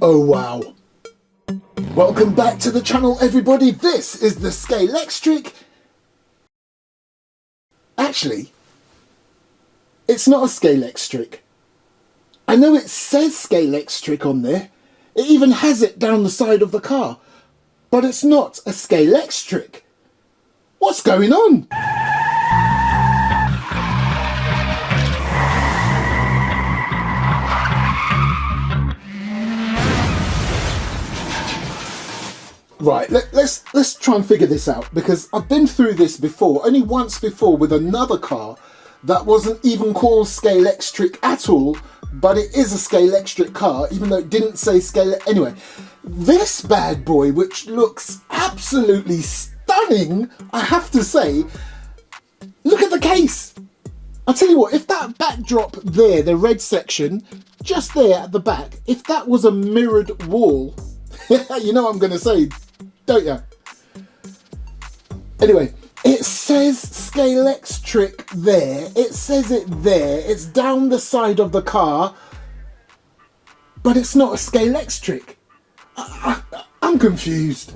Oh wow. Welcome back to the channel, everybody. This is the Scalextric. Actually, it's not a Scalextric. I know it says Scalextric on there. It even has it down the side of the car. But it's not a Scalextric. What's going on? Right, let's try and figure this out, because I've been through this before, only once before, with another car that wasn't even called Scalextric at all, but it is a Scalextric car, even though it didn't say Scale. Anyway, this bad boy, which looks absolutely stunning, I have to say, look at the case. I'll tell you what, if that backdrop there, the red section, just there at the back, if that was a mirrored wall, you know what I'm going to say, don't you? Anyway, it says Scalextric there. It says it there. It's down the side of the car. But it's not a Scalextric. I'm confused.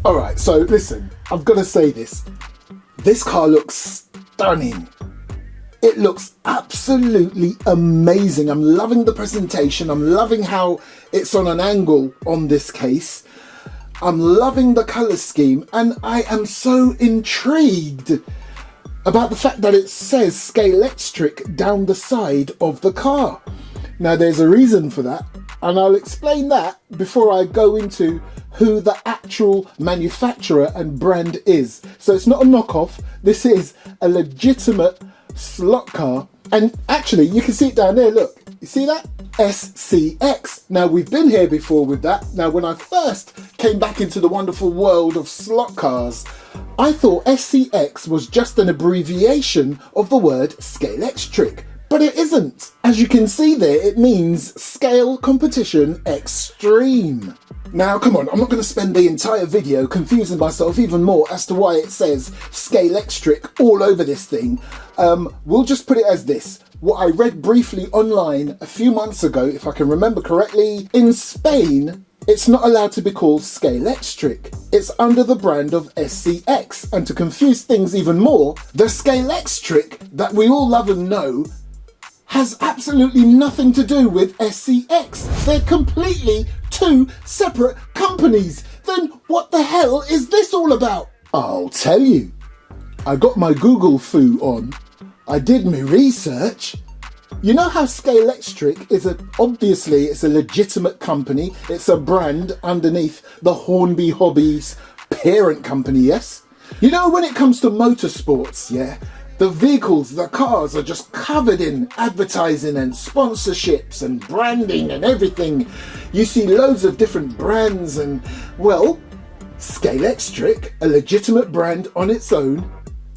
Alright, so listen. I've got to say this. This car looks stunning. It looks absolutely amazing. I'm loving the presentation. I'm loving how it's on an angle on this case. I'm loving the colour scheme, and I am so intrigued about the fact that it says Scalextric down the side of the car. Now there's a reason for that, and I'll explain that before I go into who the actual manufacturer and brand is. So it's not a knockoff, this is a legitimate slot car, and actually you can see it down there, look, you see that? SCX. Now we've been here before with that. Now when I first came back into the wonderful world of slot cars, I thought SCX was just an abbreviation of the word Scalextric, but it isn't. As you can see there, it means Scale Competition Extreme. Now come on, I'm not going to spend the entire video confusing myself even more as to why it says Scalextric all over this thing. We'll just put it as this. What I read briefly online a few months ago, if I can remember correctly, in Spain, it's not allowed to be called Scalextric. It's under the brand of SCX. And to confuse things even more, the Scalextric that we all love and know has absolutely nothing to do with SCX. They're completely two separate companies. Then what the hell is this all about? I'll tell you. I got my Google foo on. I did my research. You know how Scalextric is obviously it's a legitimate company. It's a brand underneath the Hornby Hobbies parent company, yes? You know, when it comes to motorsports, yeah, the vehicles, the cars are just covered in advertising and sponsorships and branding and everything. You see loads of different brands and, well, Scalextric, a legitimate brand on its own,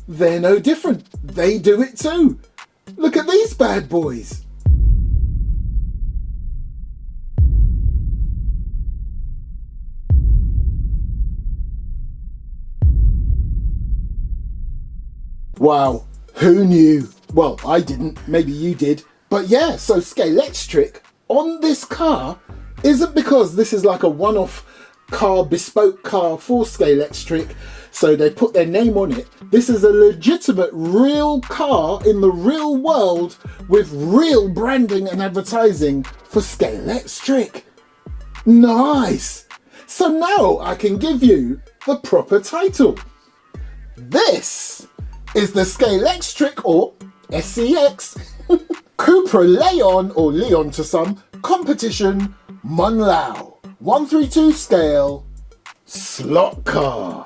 they're no different. They do it too. Look at these bad boys. Wow, who knew? Well, I didn't, maybe you did. But yeah, so Scalextric on this car isn't because this is like a one-off car, bespoke car for Scalextric, so they put their name on it. This is a legitimate real car in the real world with real branding and advertising for Scalextric. Nice! So now I can give you the proper title. This is the Scalextric, or SCX, Cupra Leon, or Leon to some, Competition Monlau 132 scale slot car.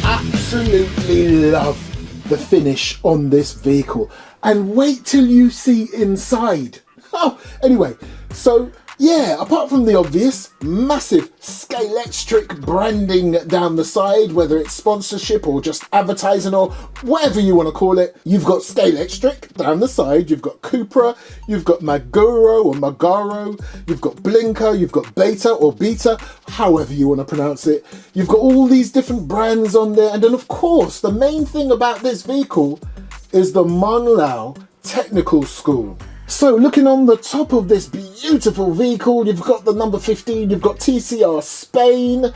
Absolutely love the finish on this vehicle, and wait till you see inside. Oh, anyway, so Yeah, apart from the obvious, massive Scalextric branding down the side, whether it's sponsorship or just advertising or whatever you want to call it, you've got Scalextric down the side, you've got Cupra, you've got Maguro or Magaro, you've got Blinker, you've got Beta or Beta, however you want to pronounce it. You've got all these different brands on there, and then of course, the main thing about this vehicle is the Monlau Technical School. So looking on the top of this beautiful vehicle, you've got the number 15, you've got TCR Spain.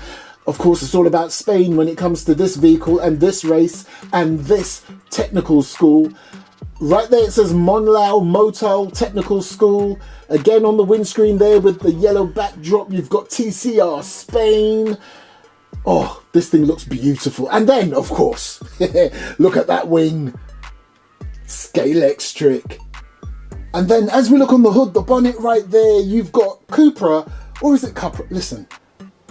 Of course, it's all about Spain when it comes to this vehicle and this race and this technical school. Right there it says Monlau Motal Technical School. Again on the windscreen there with the yellow backdrop, you've got TCR Spain. Oh, this thing looks beautiful. And then, of course, look at that wing. Scalextric. And then as we look on the hood, the bonnet right there, you've got Cupra, or is it Cupra? Listen,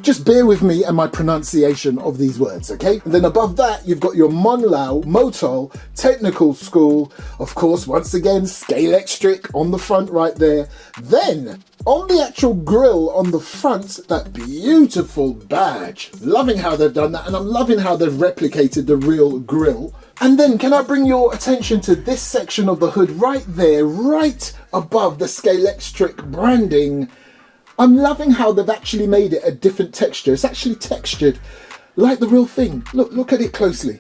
just bear with me and my pronunciation of these words, okay? And then above that, you've got your Monlau Motal Technical School. Of course, once again, Scalextric on the front right there. Then, on the actual grille on the front, that beautiful badge. Loving how they've done that, and I'm loving how they've replicated the real grille. And then can I bring your attention to this section of the hood right there, right above the Scalextric branding. I'm loving how they've actually made it a different texture. It's actually textured like the real thing. Look at it closely.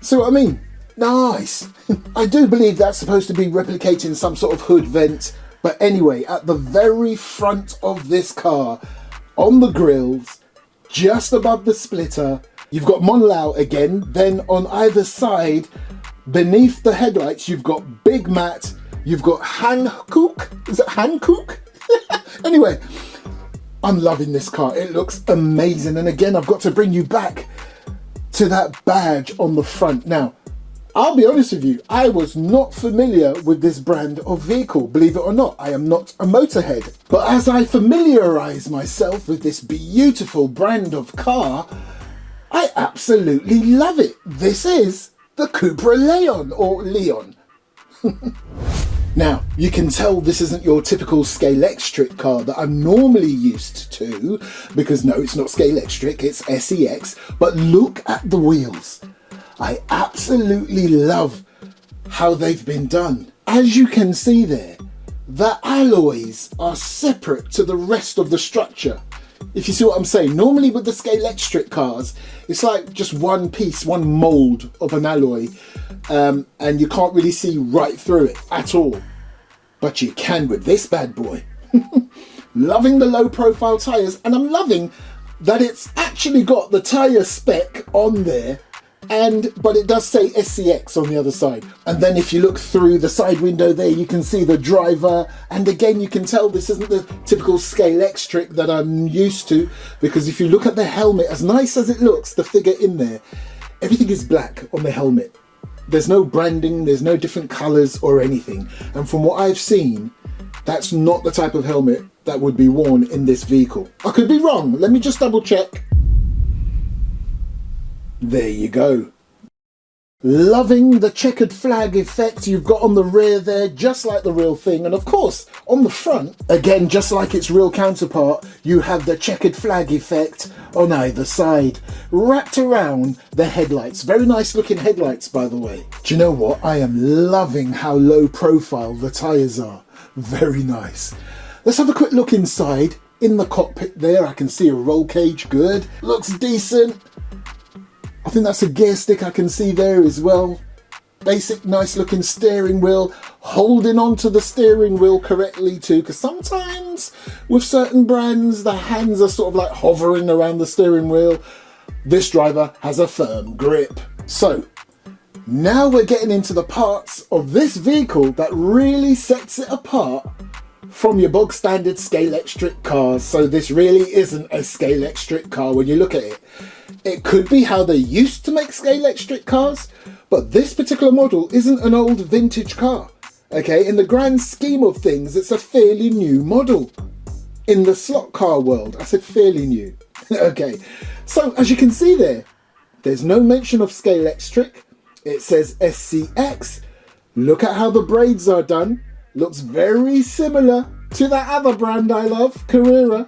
See what I mean? Nice. I do believe that's supposed to be replicating some sort of hood vent. But anyway, at the very front of this car, on the grills, just above the splitter, you've got Monlau again. Then on either side, beneath the headlights, you've got Big Matt. You've got Hankook. Is it Hankook? Anyway, I'm loving this car. It looks amazing. And again, I've got to bring you back to that badge on the front. Now, I'll be honest with you, I was not familiar with this brand of vehicle, believe it or not. I am not a motorhead. But as I familiarise myself with this beautiful brand of car, I absolutely love it. This is the Cupra Leon, or Leon. Now, you can tell this isn't your typical Scalextric car that I'm normally used to, because no, it's not Scalextric, it's SCX. But look at the wheels. I absolutely love how they've been done. As you can see there, the alloys are separate to the rest of the structure. If you see what I'm saying, normally with the Scalextric cars, it's like just one piece, one mold of an alloy, and you can't really see right through it at all. But you can with this bad boy. Loving the low profile tyres, and I'm loving that it's actually got the tyre spec on there, but it does say SCX on the other side. And then if you look through the side window there, you can see the driver, and again you can tell this isn't the typical Scalextric that I'm used to, because if you look at the helmet, as nice as it looks, the figure in there, everything is black on the helmet. There's no branding, there's no different colours or anything. And from what I've seen, that's not the type of helmet that would be worn in this vehicle. I could be wrong, let me just double check. There you go. Loving the checkered flag effect you've got on the rear there, just like the real thing. And of course, on the front, again, just like its real counterpart, you have the checkered flag effect on either side, wrapped around the headlights. Very nice looking headlights, by the way. Do you know what? I am loving how low profile the tyres are. Very nice. Let's have a quick look inside. In the cockpit there, I can see a roll cage, good. Looks decent. I think that's a gear stick I can see there as well. Basic, nice looking steering wheel. Holding onto the steering wheel correctly too, because sometimes with certain brands, the hands are sort of like hovering around the steering wheel. This driver has a firm grip. So, now we're getting into the parts of this vehicle that really sets it apart from your bog standard Scalextric cars. So this really isn't a Scalextric car when you look at it. It could be how they used to make Scalextric cars, but this particular model isn't an old vintage car. Okay, in the grand scheme of things, it's a fairly new model. In the slot car world, I said fairly new. Okay, so as you can see there, there's no mention of Scalextric. It says SCX. Look at how the braids are done. Looks very similar to that other brand I love, Carrera.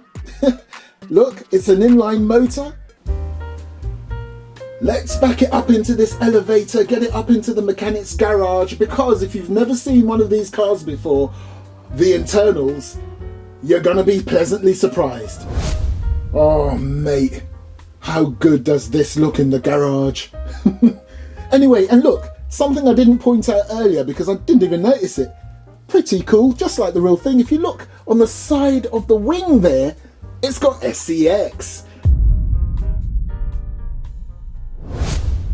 Look, it's an inline motor. Let's back it up into this elevator, get it up into the mechanic's garage, because if you've never seen one of these cars before, the internals, you're gonna be pleasantly surprised. Oh mate, how good does this look in the garage? Anyway, and look, something I didn't point out earlier because I didn't even notice it. Pretty cool, just like the real thing. If you look on the side of the wing there, it's got SCX.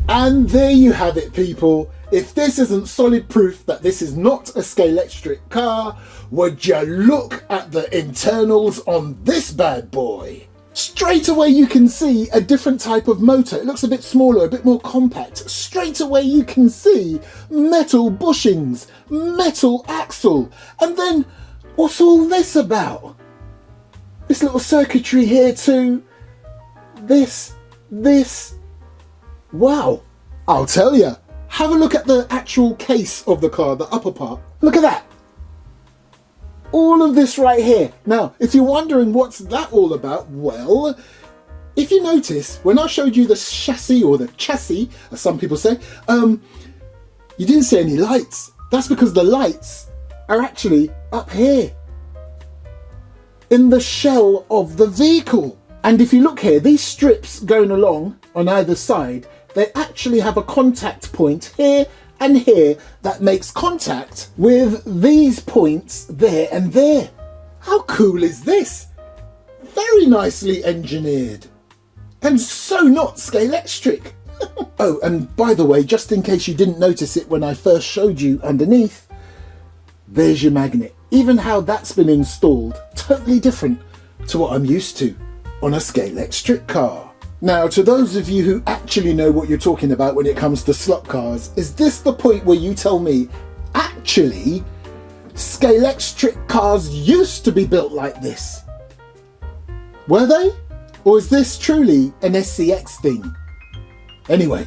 And there you have it, people. If this isn't solid proof that this is not a Scalextric car, would you look at the internals on this bad boy? Straight away you can see a different type of motor. It looks a bit smaller, a bit more compact. Straight away you can see metal bushings, metal axle. And then what's all this about? This little circuitry here too. This. Wow, I'll tell you. Have a look at the actual case of the car, the upper part. Look at that. All of this right here. Now, if you're wondering what's that all about, well, if you notice, when I showed you the chassis, or the chassis, as some people say, you didn't see any lights. That's because the lights are actually up here, in the shell of the vehicle. And if you look here, these strips going along on either side, they actually have a contact point here and here that makes contact with these points there and there. How cool is this? Very nicely engineered. And so not Scalextric. Oh, and by the way, just in case you didn't notice it when I first showed you underneath, there's your magnet. Even how that's been installed, totally different to what I'm used to on a Scalextric car. Now, to those of you who actually know what you're talking about when it comes to slot cars, is this the point where you tell me, actually, Scalextric cars used to be built like this? Were they? Or is this truly an SCX thing? Anyway.